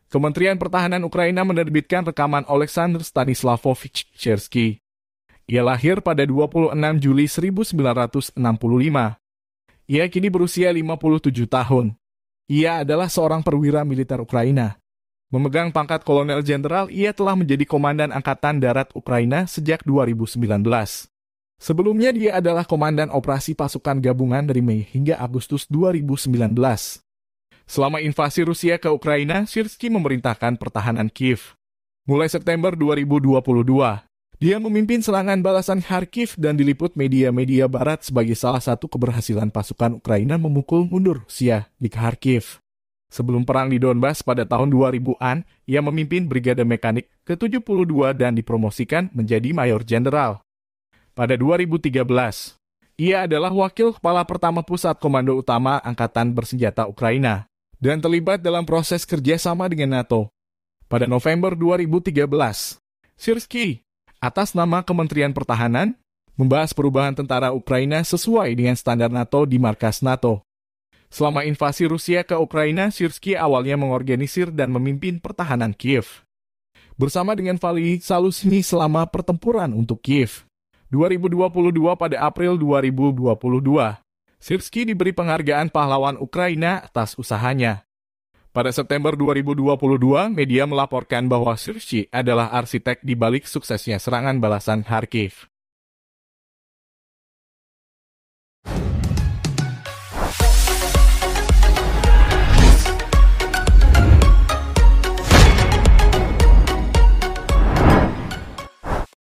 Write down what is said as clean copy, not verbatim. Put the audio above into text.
Kementerian Pertahanan Ukraina menerbitkan rekaman Oleksandr Stanislavovich Syrskyi. Ia lahir pada 26 Juli 1965. Ia kini berusia 57 tahun. Ia adalah seorang perwira militer Ukraina. Memegang pangkat kolonel jenderal, ia telah menjadi komandan Angkatan Darat Ukraina sejak 2019. Sebelumnya dia adalah komandan operasi pasukan gabungan dari Mei hingga Agustus 2019. Selama invasi Rusia ke Ukraina, Syrskyi memerintahkan pertahanan Kiev. Mulai September 2022, dia memimpin serangan balasan Kharkiv dan diliput media-media barat sebagai salah satu keberhasilan pasukan Ukraina memukul mundur Rusia di Kharkiv. Sebelum perang di Donbas pada tahun 2000-an, ia memimpin Brigade Mekanik ke-72 dan dipromosikan menjadi Mayor Jenderal. Pada 2013, ia adalah wakil kepala pertama pusat komando utama Angkatan Bersenjata Ukraina dan terlibat dalam proses kerjasama dengan NATO. Pada November 2013, Syrskyi, atas nama Kementerian Pertahanan, membahas perubahan tentara Ukraina sesuai dengan standar NATO di markas NATO. Selama invasi Rusia ke Ukraina, Syrskyi awalnya mengorganisir dan memimpin pertahanan Kiev. Bersama dengan Valery Zaluzhny selama pertempuran untuk Kiev. 2022 pada April 2022, Syrskyi diberi penghargaan pahlawan Ukraina atas usahanya. Pada September 2022, media melaporkan bahwa Syrskyi adalah arsitek di balik suksesnya serangan balasan Kharkiv.